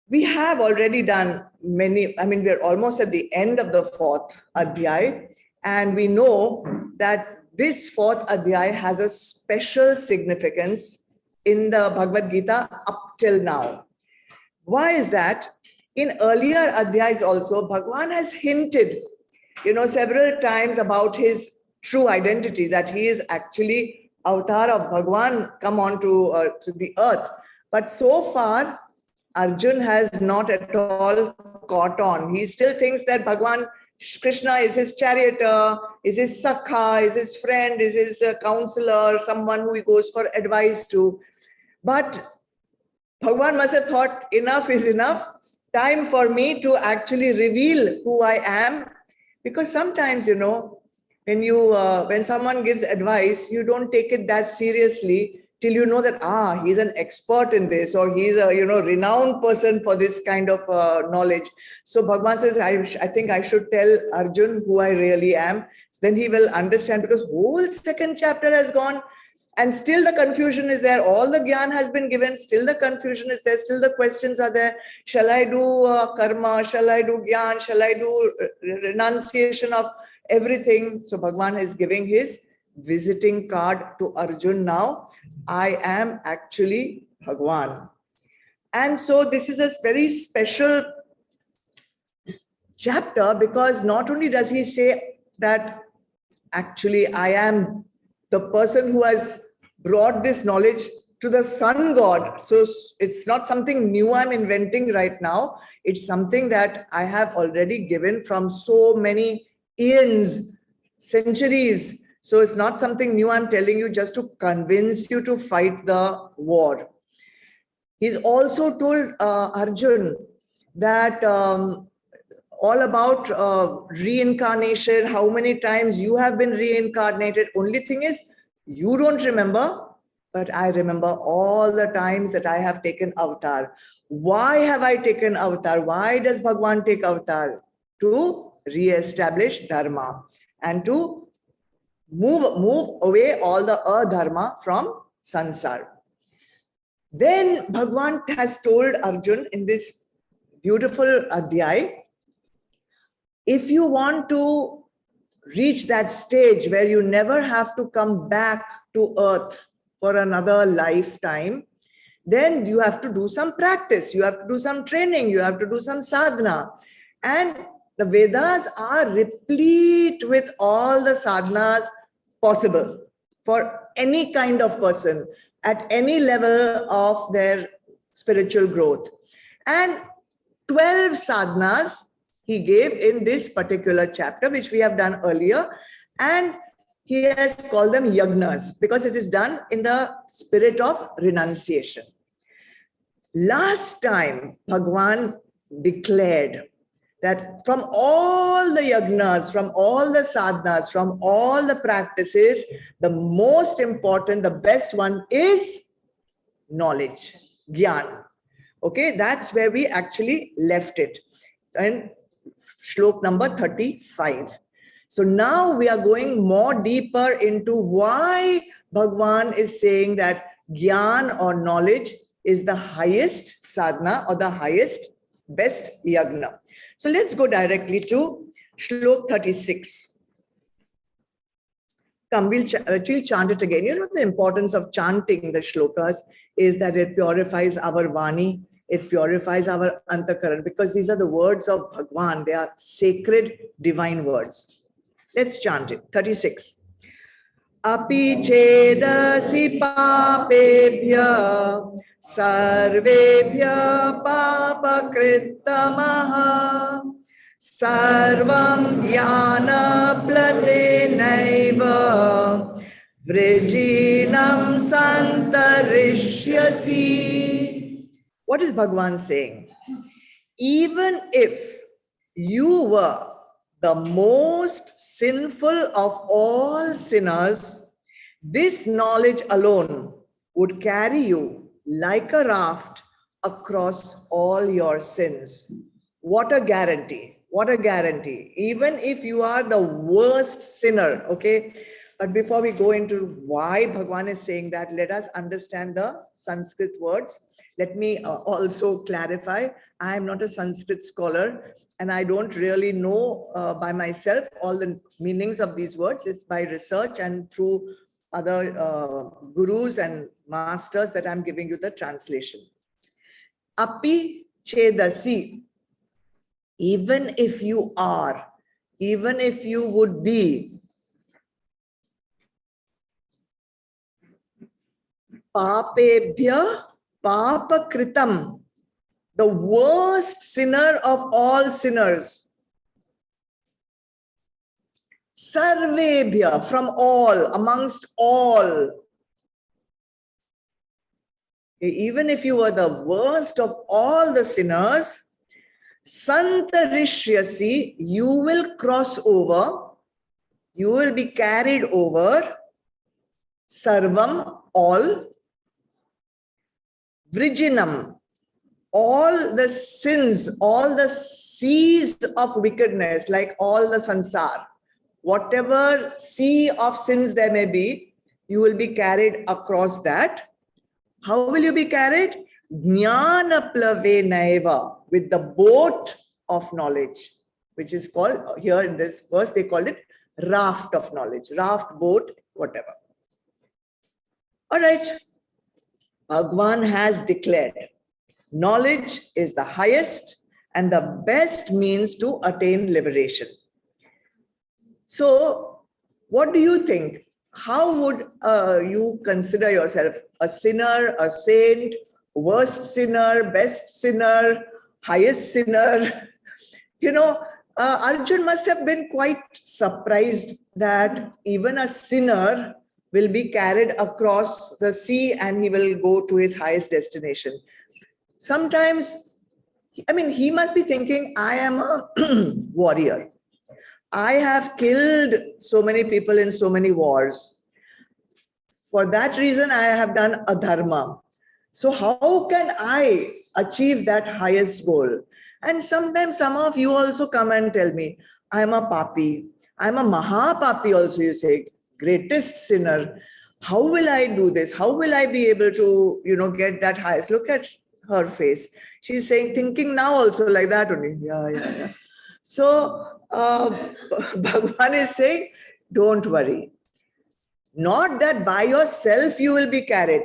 We have already done many, I mean, we're almost at the end of the fourth Adhyay, and we know that this fourth Adhyay has a special significance in the Bhagavad Gita up till now. Why is that? In earlier Adhyayas also, Bhagwan has hinted, several times about his true identity, that he is actually avatar of Bhagwan come on to the earth. But so far, Arjun has not at all caught on. He still thinks that Bhagwan Krishna is his charioteer, is his sakha, is his friend, is his counselor, someone who he goes for advice to. But Bhagwan must have thought, enough is enough. Time for me to actually reveal who I am. Because sometimes, when someone gives advice, you don't take it that seriously till you know that, he's an expert in this, or he's a, renowned person for this kind of knowledge. So Bhagwan says, I think I should tell Arjun who I really am. So then he will understand, because whole second chapter has gone and still the confusion is there. All the gyan has been given, still the confusion is there, still the questions are there. Shall I do karma? Shall I do gyan? Shall I do renunciation of everything? So Bhagwan is giving his visiting card to Arjun now. I am actually Bhagwan. And so this is a very special chapter, because not only does he say that actually I am the person who has brought this knowledge to the sun god. So it's not something new I'm inventing right now. It's something that I have already given from so many eons, centuries. So it's not something new I'm telling you just to convince you to fight the war. He's also told Arjun that all about reincarnation, how many times you have been reincarnated. Only thing is, you don't remember, but I remember all the times that I have taken avatar. Why have I taken avatar? Why does Bhagwan take avatar? To re-establish dharma and to move away all the adharma from sansar. Then Bhagwan has told Arjun in this beautiful Adhyay, if you want to reach that stage where you never have to come back to earth for another lifetime, then you have to do some practice, you have to do some training, you have to do some sadhana. And the Vedas are replete with all the sadhanas possible for any kind of person at any level of their spiritual growth. And 12 sadhanas he gave in this particular chapter, which we have done earlier. And he has called them yagnas because it is done in the spirit of renunciation. Last time, Bhagwan declared that from all the yagnas, from all the sadhanas, from all the practices, the most important, the best one is knowledge, gyan. Okay, that's where we actually left it. And Shlok number 35. So now we are going more deeper into why Bhagwan is saying that Gyan or knowledge is the highest sadhana or the highest best yagna. So let's go directly to Shlok 36. Come, we'll chant it again. You know, the importance of chanting the shlokas is that it purifies our vani, it purifies our antakaran, because these are the words of Bhagwan. They are sacred, divine words. Let's chant it. 36. Api chedasi papebhya sarvebhya papakritamaha sarvam jnana platenaiva vrijinam santarishyasi. What is Bhagwan saying? Even if you were the most sinful of all sinners, this knowledge alone would carry you like a raft across all your sins. What a guarantee. What a guarantee. Even if you are the worst sinner, okay? But before we go into why Bhagwan is saying that, let us understand the Sanskrit words. Let me also clarify, I am not a Sanskrit scholar and I don't really know by myself all the meanings of these words. It's by research and through other gurus and masters that I'm giving you the translation. Api chedasi, even if you are, even if you would be, papebhya papakritam, the worst sinner of all sinners. Sarvebhya, from all, amongst all. Even if you were the worst of all the sinners, santarishyasi, you will cross over, you will be carried over, sarvam, all, vrijinam, all the sins, all the seas of wickedness, like all the sansar, whatever sea of sins there may be, you will be carried across that. How will you be carried? Jnana plave naiva, with the boat of knowledge, which is called, here in this verse, they called it raft of knowledge, raft, boat, whatever. All right. Bhagwan has declared, knowledge is the highest and the best means to attain liberation. So, what do you think? How would you consider yourself? A sinner, a saint, worst sinner, best sinner, highest sinner? You know, Arjun must have been quite surprised that even a sinner will be carried across the sea and he will go to his highest destination. Sometimes, I mean, he must be thinking, I am a warrior. I have killed so many people in so many wars. For that reason, I have done adharma. So how can I achieve that highest goal? And sometimes some of you also come and tell me, I'm a papi. I'm a mahapapi also, you say, greatest sinner. How will I do this? How will I be able to, get that highest? Look at her face. She's saying, thinking now also like that only. Yeah. So Bhagwan is saying, don't worry. Not that by yourself you will be carried.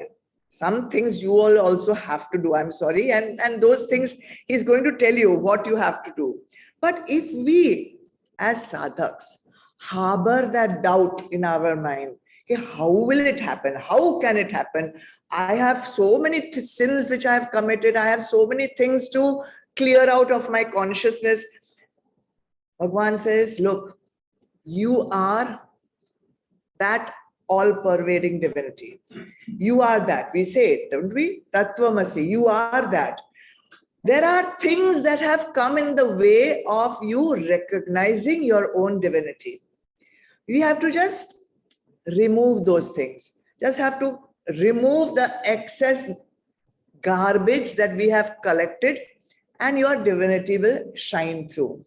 Some things you will also have to do, I'm sorry. And those things he's going to tell you what you have to do. But if we as sadhaks harbor that doubt in our mind, okay, how will it happen? How can it happen? I have so many sins which I have committed. I have so many things to clear out of my consciousness. Bhagwan says, look, you are that all-pervading divinity. You are that. We say it, don't we? Tattvamasi, you are that. There are things that have come in the way of you recognizing your own divinity. You have to just remove those things. Just have to remove the excess garbage that we have collected and your divinity will shine through.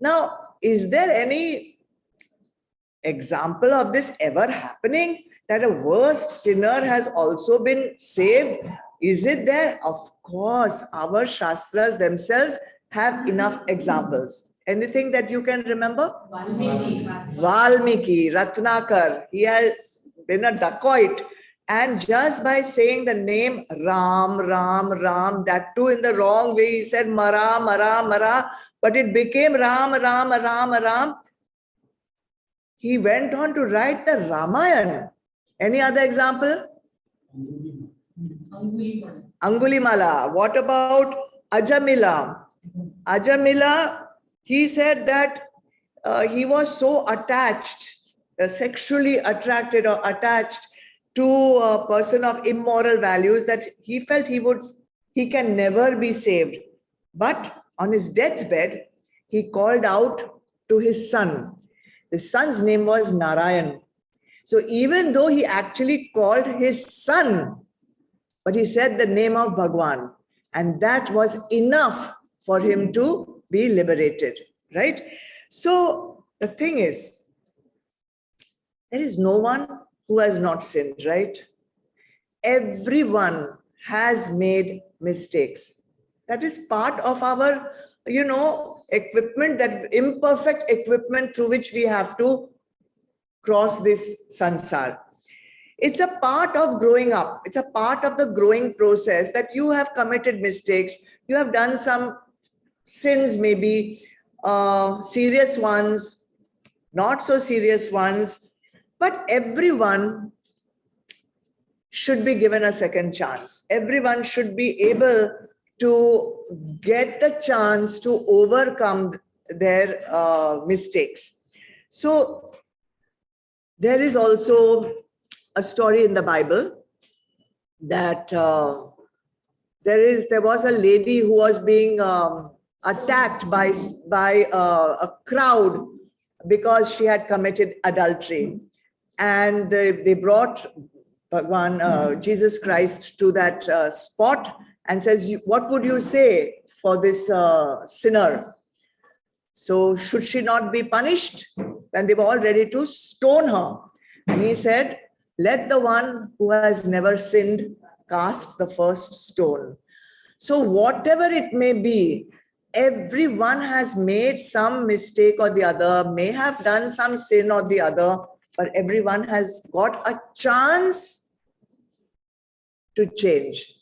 Now, is there any example of this ever happening, that a worst sinner has also been saved? Is it there? Of course, our Shastras themselves have enough examples. Anything that you can remember? Valmiki, Ratnakar, he has been a dacoit, and just by saying the name Ram, that too in the wrong way, he said Mara, but it became Ram. He went on to write the Ramayana. Any other example? Angulimala. What about Ajamila? Ajamila, he said that he was so attached, sexually attracted or attached to a person of immoral values that he felt he can never be saved. But on his deathbed, he called out to his son. His son's name was Narayan. So even though he actually called his son, but he said the name of Bhagwan, and that was enough for him to be liberated, right? So the thing is, there is no one who has not sinned, right? Everyone has made mistakes. That is part of our, equipment, that imperfect equipment through which we have to cross this sansar. It's a part of growing up. It's a part of the growing process that you have committed mistakes. You have done some sins, maybe serious ones, not so serious ones, but everyone should be given a second chance. Everyone should be able to get the chance to overcome their mistakes. So there is also a story in the Bible that there was a lady who was being attacked by a crowd because she had committed adultery, and they brought Jesus Christ to that spot and says, "What would you say for this sinner? So should she not be punished?" When they were all ready to stone her, and he said, "Let the one who has never sinned cast the first stone." So whatever it may be, everyone has made some mistake or the other, may have done some sin or the other, but everyone has got a chance to change,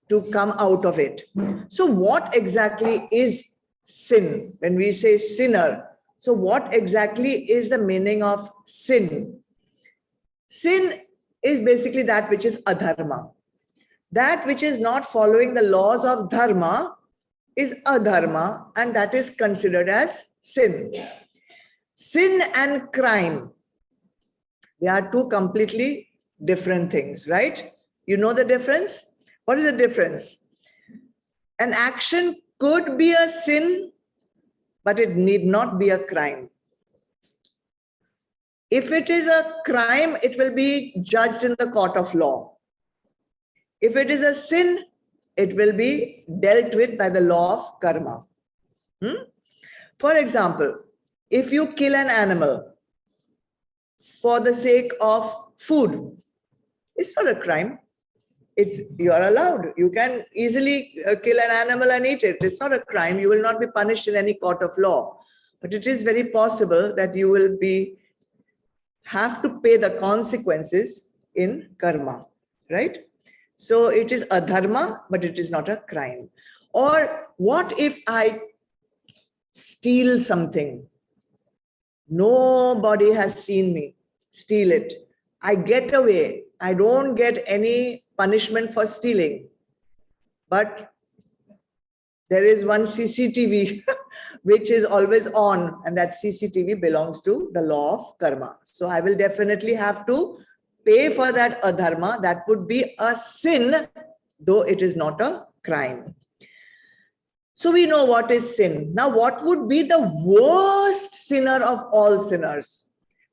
to come out of it. So what exactly is sin? When we say sinner, so what exactly is the meaning of sin? Sin is basically that which is adharma. That which is not following the laws of dharma is adharma, and that is considered as sin. Sin and crime, they are two completely different things, right? You know the difference? What is the difference? An action could be a sin, but it need not be a crime. If it is a crime, it will be judged in the court of law. If it is a sin, it will be dealt with by the law of karma. For example, if you kill an animal for the sake of food, it's not a crime. You are allowed. You can easily kill an animal and eat it. It's not a crime. You will not be punished in any court of law. But it is very possible that you will have to pay the consequences in karma, right? So it is adharma, but it is not a crime. Or what if I steal something? Nobody has seen me steal it. I get away. I don't get any punishment for stealing. But there is one CCTV which is always on, and that CCTV belongs to the law of karma. So I will definitely have to pay for that adharma. That would be a sin, though it is not a crime. So we know what is sin. Now, what would be the worst sinner of all sinners?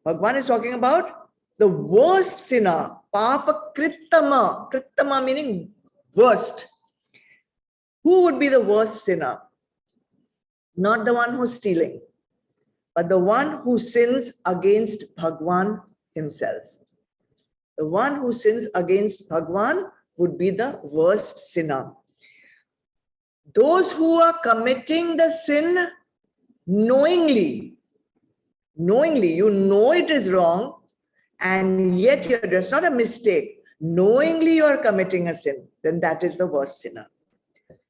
Bhagavan is talking about the worst sinner, papa krittama. Krittama meaning worst. Who would be the worst sinner? Not the one who's stealing, but the one who sins against Bhagavan himself. The one who sins against Bhagavan would be the worst sinner. Those who are committing the sin knowingly, you know it is wrong, and yet it's not a mistake. Knowingly you are committing a sin, then that is the worst sinner.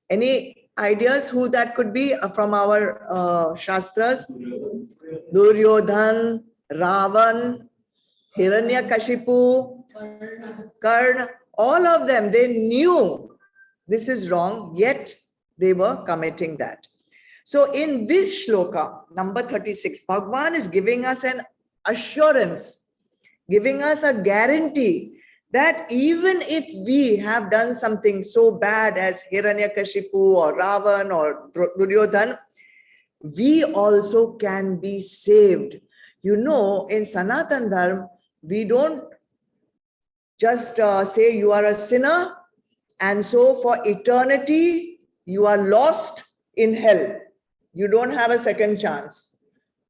Any ideas who that could be from our Shastras? Duryodhan, Ravan, Hiranyakashipu, Karna, all of them, they knew this is wrong, yet they were committing that. So in this shloka, number 36, Bhagavan is giving us an assurance, giving us a guarantee that even if we have done something so bad as Hiranyakashipu or Ravan or Duryodhan, we also can be saved. You know, in Sanatan Dharma, we don't just say you are a sinner and so for eternity you are lost in hell. You don't have a second chance.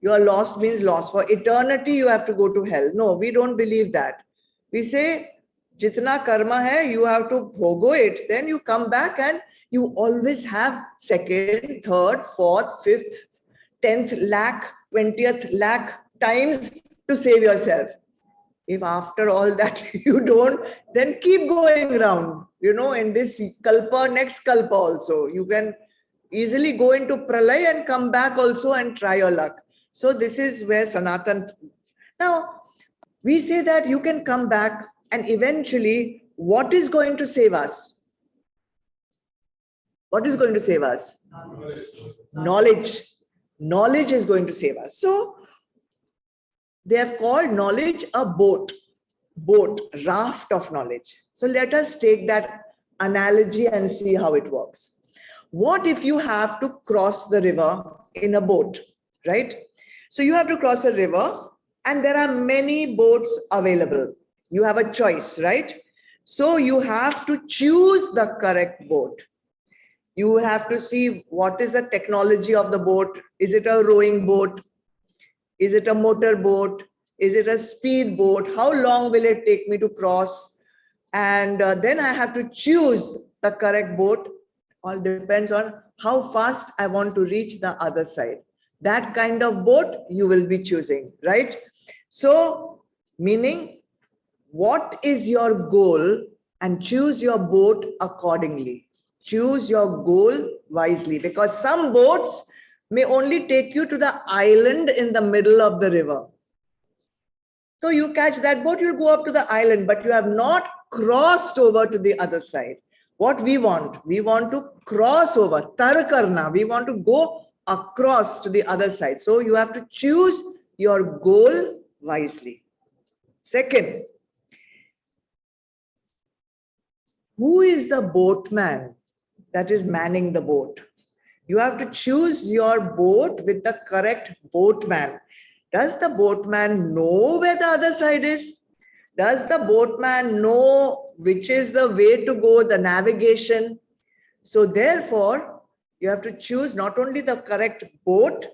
You are lost means lost. For eternity you have to go to hell. No, we don't believe that. We say Jitna karma hai, you have to bhogo it. Then you come back and you always have second, third, fourth, fifth, 10th lakh, 20th lakh times to save yourself. If after all that you don't, then keep going around. In this kalpa, next kalpa also. You can easily go into pralay and come back also and try your luck. So this is where Sanatan. Now, we say that you can come back and eventually, what is going to save us? What is going to save us? Knowledge. Knowledge is going to save us. So, they have called knowledge a boat, raft of knowledge. So let us take that analogy and see how it works. What if you have to cross the river in a boat, right? So you have to cross a river and there are many boats available. You have a choice, right? So you have to choose the correct boat. You have to see what is the technology of the boat. Is it a rowing boat? Is it a motor boat? Is it a speed boat? How long will it take me to cross? And then I have to choose the correct boat. All depends on how fast I want to reach the other side. That kind of boat you will be choosing, right? So, meaning, what is your goal? And choose your boat accordingly. Choose your goal wisely, because some boats may only take you to the island in the middle of the river. So you catch that boat, you'll go up to the island, but you have not crossed over to the other side. What we want to cross over, tar karna, we want to go across to the other side. So you have to choose your goal wisely. Second, who is the boatman that is manning the boat? You have to choose your boat with the correct boatman. Does the boatman know where the other side is? Does the boatman know which is the way to go, the navigation? So therefore, you have to choose not only the correct boat,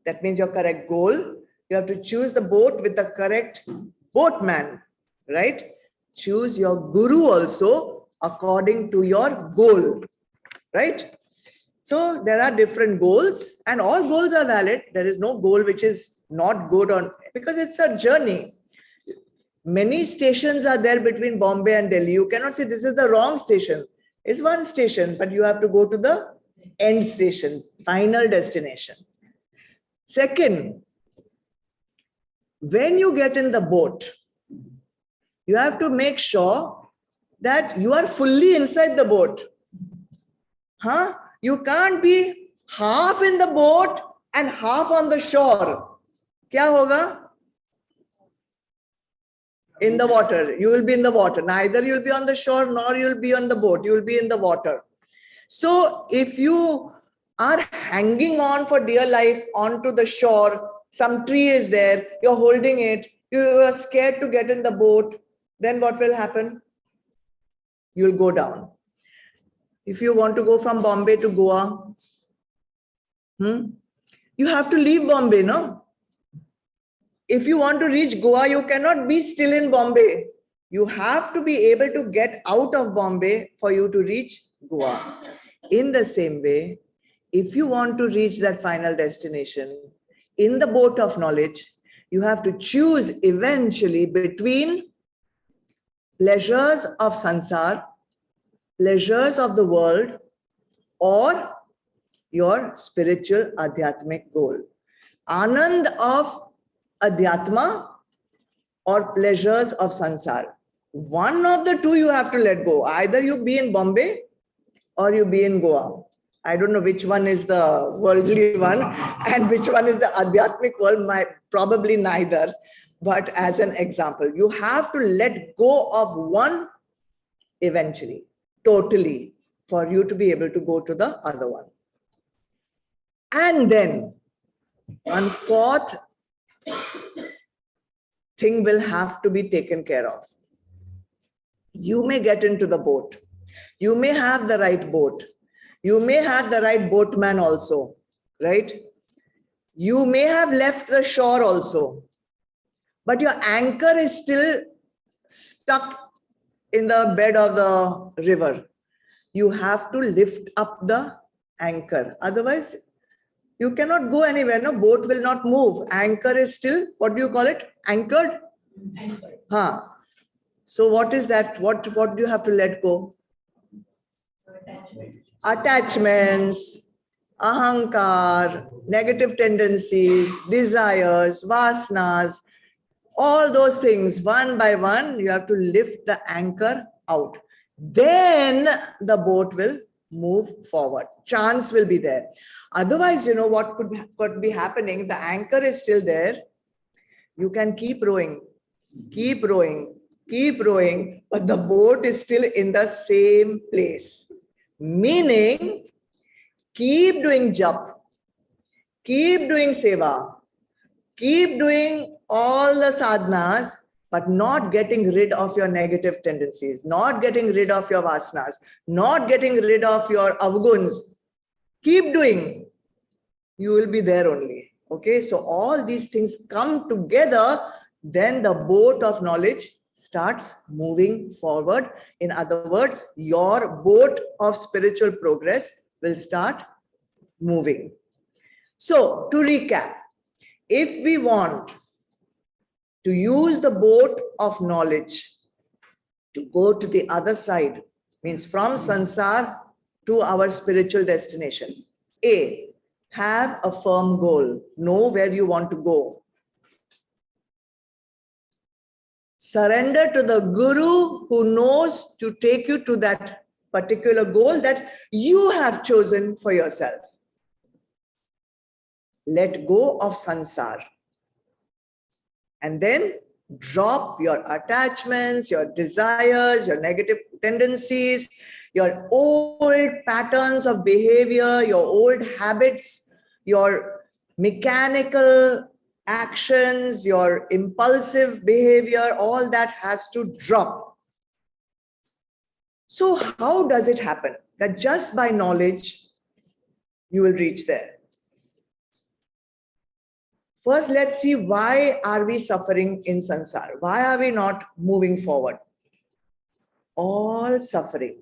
that means your correct goal, you have to choose the boat with the correct boatman, right? Choose your guru also according to your goal, right? So there are different goals and all goals are valid. There is no goal which is not good on, because it's a journey. Many stations are there between Bombay and Delhi. You cannot say this is the wrong station. It's one station, but you have to go to the end station, final destination. Second, when you get in the boat, you have to make sure that you are fully inside the boat. You can't be half in the boat and half on the shore. Kya hoga? In the water. You will be in the water. Neither you'll be on the shore nor you'll be on the boat. You will be in the water. So if you are hanging on for dear life onto the shore, some tree is there, you're holding it, you are scared to get in the boat, then what will happen? You'll go down. If you want to go from Bombay to Goa, you have to leave Bombay, no? If you want to reach Goa, you cannot be still in Bombay. You have to be able to get out of Bombay for you to reach Goa. In the same way, if you want to reach that final destination in the boat of knowledge, you have to choose eventually between pleasures of sansar, pleasures of the world, or your spiritual adhyatmic goal. Anand of adhyatma or pleasures of sansar. One of the two you have to let go. Either you be in Bombay or you be in Goa. I don't know which one is the worldly one and which one is the adhyatmic world, probably neither. But as an example, you have to let go of one eventually, totally, for you to be able to go to the other one. And then one fourth thing will have to be taken care of. You may get into the boat. You may have the right boat. You may have the right boatman also, right? You may have left the shore also, but your anchor is still stuck in the bed of the river. You have to lift up the anchor. Otherwise, you cannot go anywhere. No, boat will not move. Anchor is still, what do you call it? Anchored? Anchored. Huh. So what is that? What do you have to let go? Attachments, ahankar, negative tendencies, desires, vasanas, all those things, one by one, you have to lift the anchor out. Then the boat will move forward. Chance will be there. Otherwise, you know what could be happening? The anchor is still there. You can keep rowing, keep rowing, keep rowing, but the boat is still in the same place. Meaning, keep doing jap, keep doing seva, keep doing all the sadhanas, but not getting rid of your negative tendencies, not getting rid of your vasanas, not getting rid of your avguns. Keep doing. You will be there only. Okay, so all these things come together, then the boat of knowledge starts moving forward. In other words, your boat of spiritual progress will start moving. So, to recap, if we want to use the boat of knowledge to go to the other side, means from sansar to our spiritual destination, A, have a firm goal, know where you want to go. Surrender to the guru who knows to take you to that particular goal that you have chosen for yourself. Let go of sansar. And then drop your attachments, your desires, your negative tendencies, your old patterns of behavior, your old habits, your mechanical actions, your impulsive behavior, all that has to drop. So how does it happen that just by knowledge, you will reach there? First, let's see, why are we suffering in sansar? Why are we not moving forward? All suffering,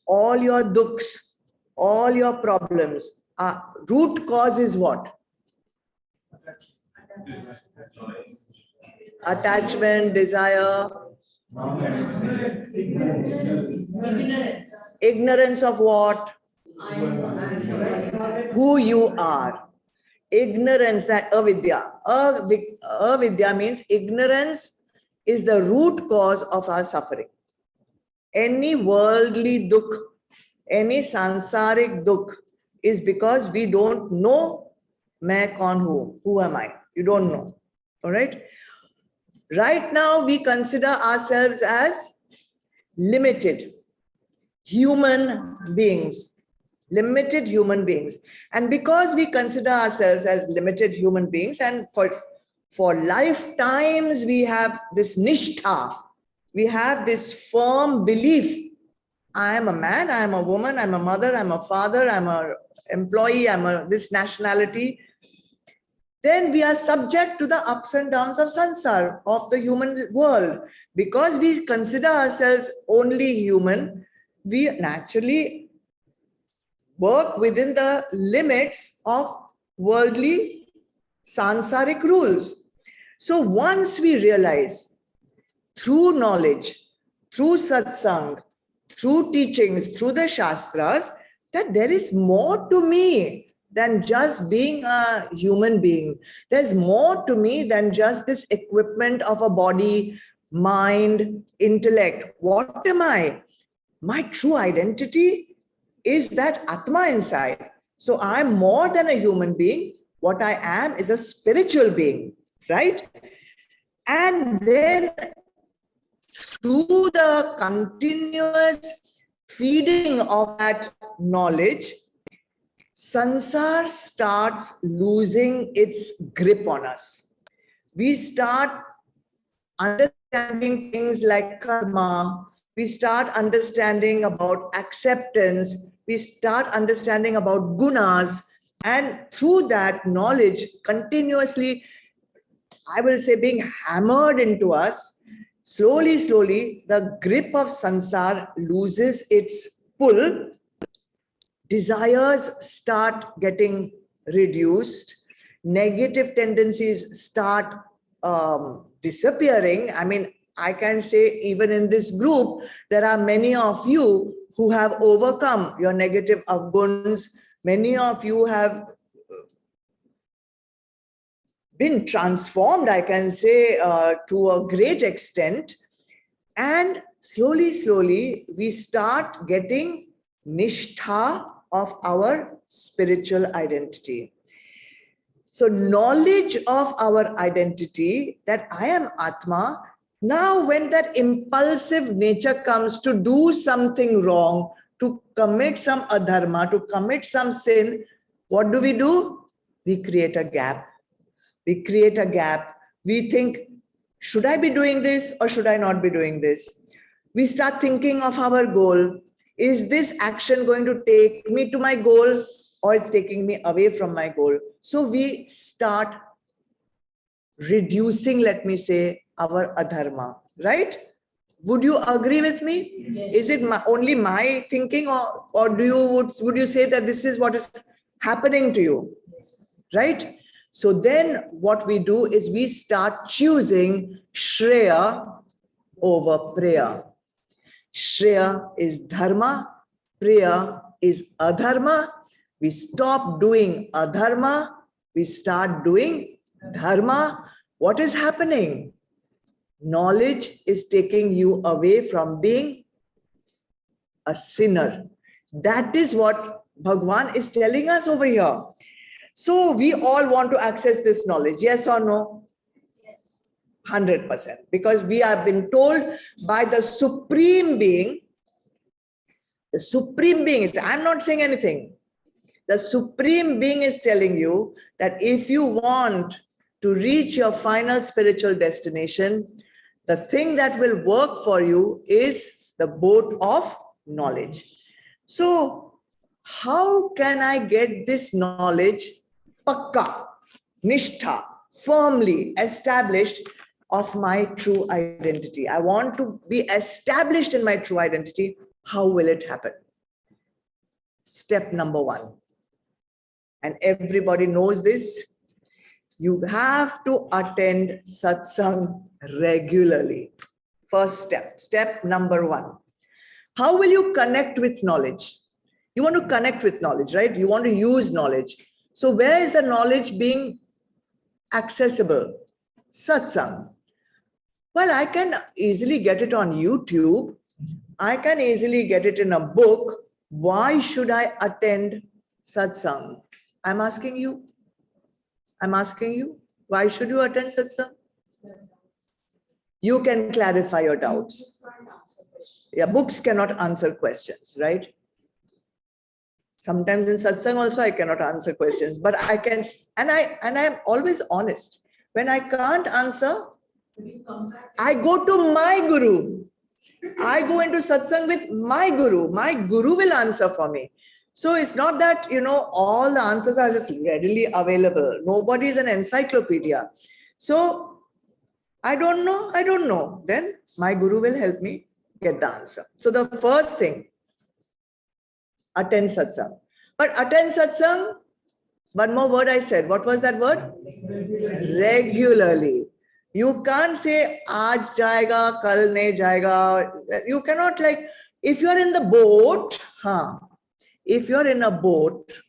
all your dukhs, all your problems, root cause is what? Attachment, desire, ignorance of what? Who you are. Ignorance, that avidya. Avidya means ignorance is the root cause of our suffering. Any worldly dukh, any sansarik dukh is because we don't know main kaun hu, who am I? You don't know. All right. Right now, we consider ourselves as limited human beings. Limited human beings. And because we consider ourselves as limited human beings, and for lifetimes we have this nishtha, we have this firm belief, I am a man, I am a woman, I'm a mother, I'm a father, I'm an employee, I'm a this nationality, then we are subject to the ups and downs of sansar, of the human world. Because we consider ourselves only human, we naturally work within the limits of worldly sansaric rules. So once we realize through knowledge, through satsang, through teachings, through the shastras, that there is more to me than just being a human being. There's more to me than just this equipment of a body, mind, intellect. What am I? My true identity is that Atma inside. So I'm more than a human being. What I am is a spiritual being, right? And then through the continuous feeding of that knowledge, sansar starts losing its grip on us. We start understanding things like karma. We start understanding about acceptance. We start understanding about gunas. And through that knowledge, continuously, I will say, being hammered into us, slowly, slowly, the grip of sansar loses its pull. Desires start getting reduced. Negative tendencies start disappearing. I mean, I can say even in this group, there are many of you who have overcome your negative avguns. Many of you have been transformed, I can say, to a great extent. And slowly, slowly, we start getting nishtha of our spiritual identity. So knowledge of our identity, that I am Atma. Now when that impulsive nature comes to do something wrong, to commit some adharma, to commit some sin, what do? We create a gap. We create a gap. We think, should I be doing this or should I not be doing this? We start thinking of our goal. Is this action going to take me to my goal or it's taking me away from my goal? So we start reducing, let me say, our adharma, right? Would you agree with me? Yes. Is it only my thinking, or would you say that this is what is happening to you? Yes. Right? So then what we do is we start choosing Shreya over Priya. Shreya is dharma, Priya is adharma. We stop doing adharma, we start doing dharma. What is happening? Knowledge is taking you away from being a sinner. That is what Bhagwan is telling us over here. So we all want to access this knowledge, yes or no? Yes. 100%. Because we have been told by the Supreme Being, I'm not saying anything. The Supreme Being is telling you that if you want to reach your final spiritual destination, the thing that will work for you is the boat of knowledge. So how can I get this knowledge pakka, nishtha, firmly established of my true identity? I want to be established in my true identity. How will it happen? Step number 1. And everybody knows this. You have to attend satsang regularly. First step, step number 1. How will you connect with knowledge? You want to connect with knowledge, right? You want to use knowledge. So where is the knowledge being accessible? Satsang. Well, I can easily get it on YouTube. I can easily get it in a book. Why should I attend satsang? I'm asking you. Why should you attend satsang? You can clarify your doubts. Yeah, books cannot answer questions, right? Sometimes in satsang also I cannot answer questions, but I can, and I'm always honest. When I can't answer, I go to my guru. I go into satsang with my guru. My guru will answer for me. So it's not that, all the answers are just readily available. Nobody is an encyclopedia. So I don't know. Then my guru will help me get the answer. So the first thing, attend satsang. But attend satsang, one more word I said. What was that word? Regularly. You can't say, aaj jayega, kal nahi jayega. You cannot, like, if you're in the boat, if you're in a boat,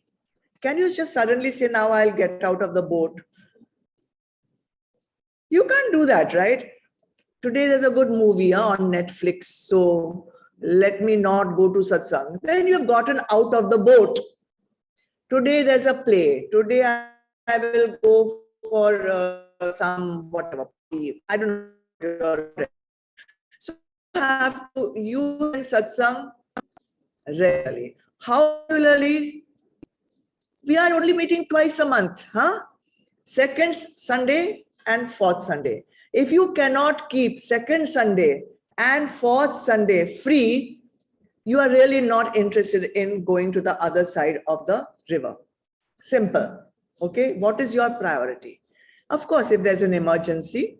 can you just suddenly say, now I'll get out of the boat? You can't do that, right? Today there's a good movie on Netflix, so let me not go to satsang. Then you've gotten out of the boat. Today there's a play. Today I will go for some whatever. I don't know. So you have to use satsang regularly. How regularly? We are only meeting twice a month, Second Sunday and fourth Sunday. If you cannot keep second Sunday and fourth Sunday free, you are really not interested in going to the other side of the river. Simple. Okay. What is your priority? Of course, if there's an emergency,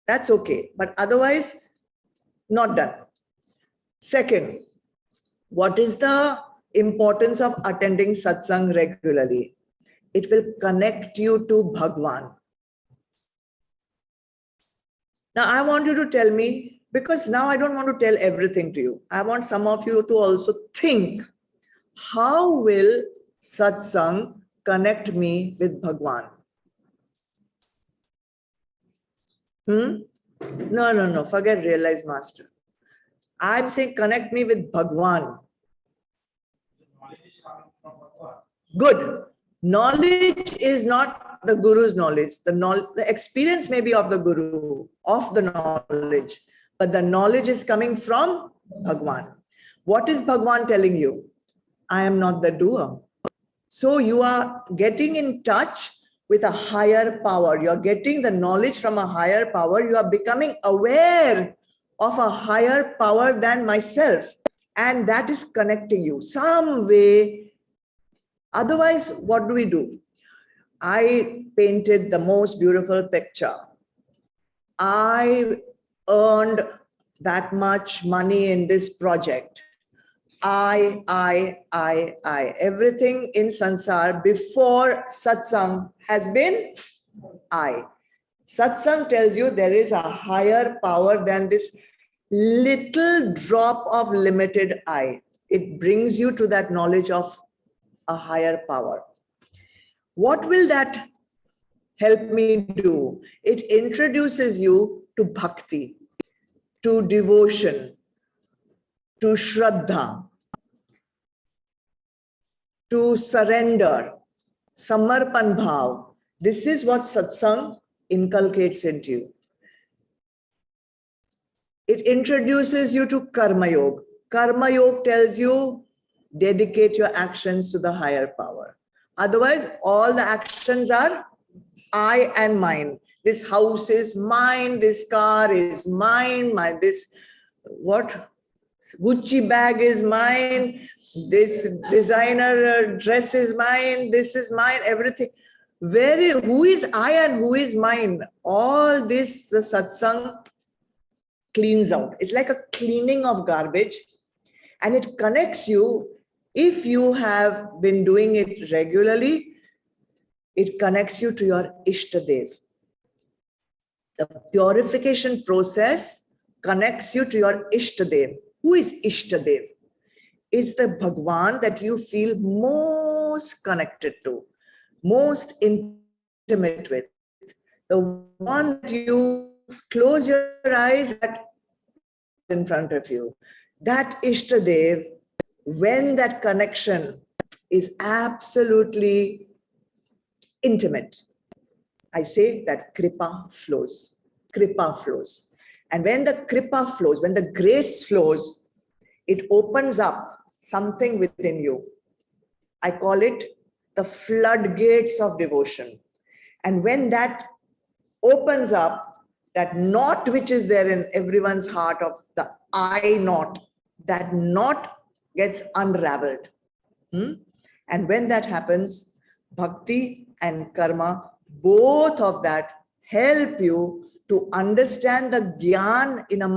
That's okay. But otherwise, not done. Second, what is the importance of attending satsang regularly? It will connect you to Bhagwan. Now, I want you to tell me, because now I don't want to tell everything to you. I want some of you to also think, how will satsang connect me with Bhagwan? No. Forget realize master. I'm saying connect me with Bhagwan. Good. Knowledge is not the guru's knowledge. The experience may be of the guru, of the knowledge, but the knowledge is coming from Bhagwan. What is Bhagwan telling you? I am not the doer. So you are getting in touch with a higher power. You're getting the knowledge from a higher power. You are becoming aware of a higher power than myself. And that is connecting you some way. Otherwise, what do? I painted the most beautiful picture. I earned that much money in this project. I. Everything in sansar before satsang has been I. Satsang tells you there is a higher power than this little drop of limited I. It brings you to that knowledge of a higher power. What will that help me do? It introduces you to bhakti, to devotion, to shraddha, to surrender, samarpan bhav. This is what satsang inculcates into you. It introduces you to karma yoga. Karma yoga tells you dedicate your actions to the higher power. Otherwise, all the actions are I and mine. This house is mine, this car is mine, Gucci bag is mine, this designer dress is mine, this is mine, everything. Who is I and who is mine? All this, the satsang cleans out. It's like a cleaning of garbage, and it connects you. If you have been doing it regularly, it connects you to your Ishtadev. The purification process connects you to your Ishtadev. Who is Ishtadev? It's the Bhagwan that you feel most connected to, most intimate with. The one that you close your eyes at in front of you. That Ishtadev, when that connection is absolutely intimate, I say that kripa flows. Kripa flows. And when the kripa flows, when the grace flows, it opens up something within you. I call it the floodgates of devotion. And when that opens up, that knot which is there in everyone's heart of the I knot, that knot gets unraveled. And when that happens, bhakti and karma, both of that help you to understand the gyan in a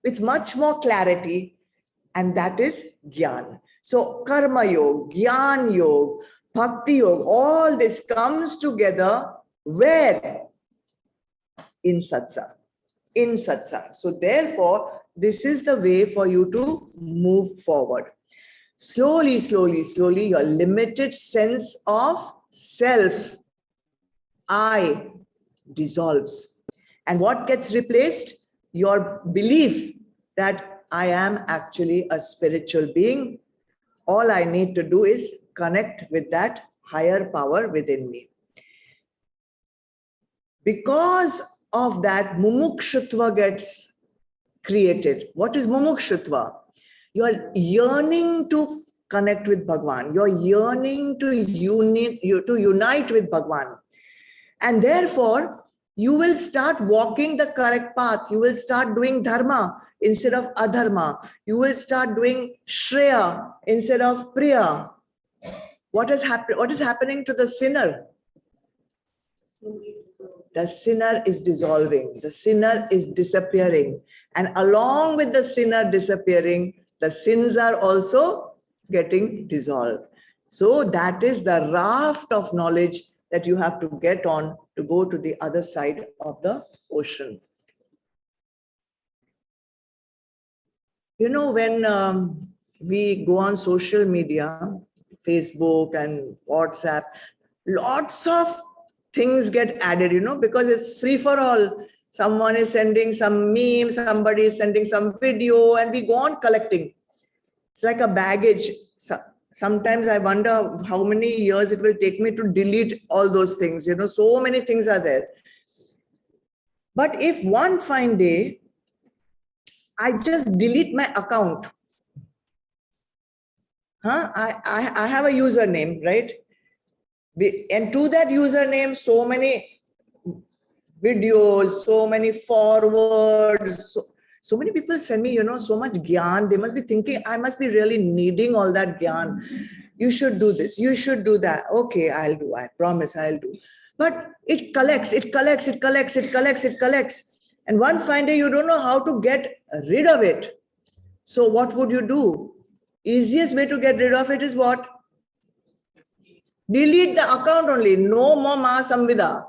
with much more clarity, and that is gyan. So karma yoga, gyan yoga, bhakti yoga, all this comes together where? In satsang. In satsang. So therefore, this is the way for you to move forward. Slowly, your limited sense of self, I, dissolves. And what gets replaced? Your belief that I am actually a spiritual being. All I need to do is connect with that higher power within me. Because of that, mumukshutva gets created. What is mumukshutva? You're yearning to connect with Bhagwan. You're yearning to unite with Bhagwan. And therefore, you will start walking the correct path. You will start doing dharma instead of adharma. You will start doing shreya instead of priya. What is happening to the sinner? the sinner is dissolving, the sinner is disappearing. And along with the sinner disappearing, the sins are also getting dissolved. So that is the raft of knowledge that you have to get on to go to the other side of the ocean. You know, when we go on social media, Facebook and WhatsApp, lots of things get added, you know, because it's free for all. Someone is sending some meme, somebody is sending some video, and we go on collecting. It's like a baggage. So sometimes I wonder how many years it will take me to delete all those things. You know, so many things are there. But if one fine day, I just delete my account. I have a username, right? And to that username, so many videos, so many forwards, so many people send me, you know, so much gyan. They must be thinking, I must be really needing all that gyan. You should do this, you should do that. Okay, I'll do, I promise I'll do. But it collects. And one fine day, you don't know how to get rid of it. So what would you do? Easiest way to get rid of it is what? Delete the account only. No more Ma Samvida.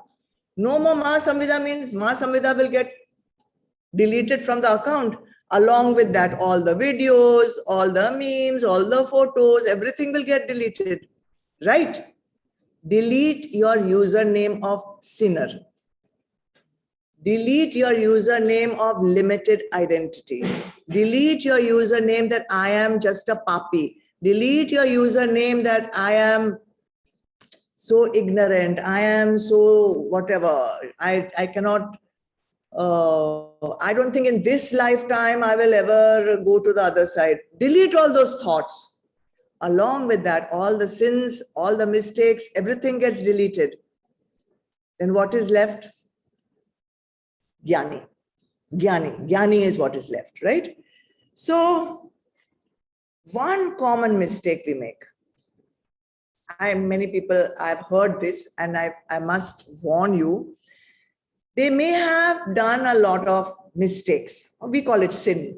No more Ma Samvida means Ma Samvida will get deleted from the account. Along with that, all the videos, all the memes, all the photos, everything will get deleted. Right? Delete your username of sinner. Delete your username of limited identity. Delete your username that I am just a papi. Delete your username that I am so ignorant. I am so whatever. I cannot, I don't think in this lifetime I will ever go to the other side. Delete all those thoughts. Along with that, all the sins, all the mistakes, everything gets deleted. Then what is left? Jnani. Jnani is what is left, right? So, one common mistake we make. Many people, I've heard this, and I must warn you, they may have done a lot of mistakes. We call it sin.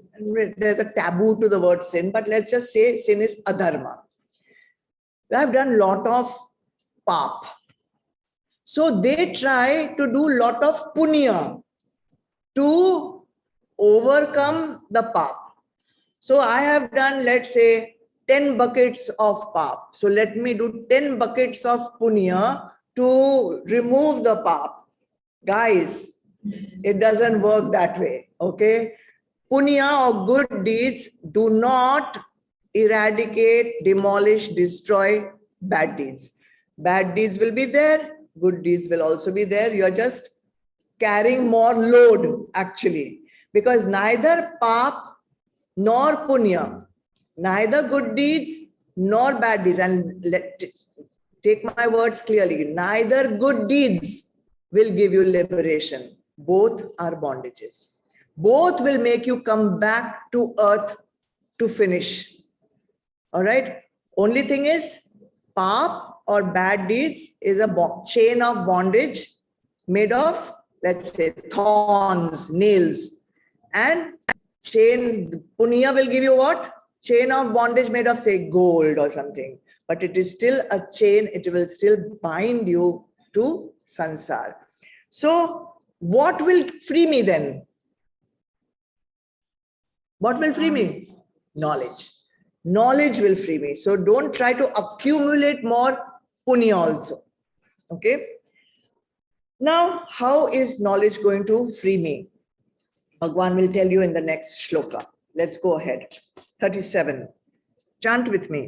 There's a taboo to the word sin, but let's just say sin is adharma. They have done a lot of pap. So they try to do a lot of punya to overcome the pap. So I have done, let's say, 10 buckets of pap. So let me do 10 buckets of punya to remove the pap. Guys, it doesn't work that way, okay? Punya or good deeds do not eradicate, demolish, destroy bad deeds. Bad deeds will be there, good deeds will also be there. You're just carrying more load, actually, because neither pap nor punya, neither good deeds nor bad deeds, and take my words clearly, neither good deeds will give you liberation. Both are bondages. Both will make you come back to earth to finish. All right? Only thing is, pap or bad deeds is a chain of bondage made of, let's say, thorns, nails. And chain, punya will give you what? Chain of bondage made of, say, gold or something. But it is still a chain. It will still bind you to sansar. So what will free me then? What will free me? Knowledge. Knowledge will free me. So don't try to accumulate more punya also. Okay? Now, how is knowledge going to free me? Bhagwan will tell you in the next shloka. Let's go ahead. 37. Chant with me.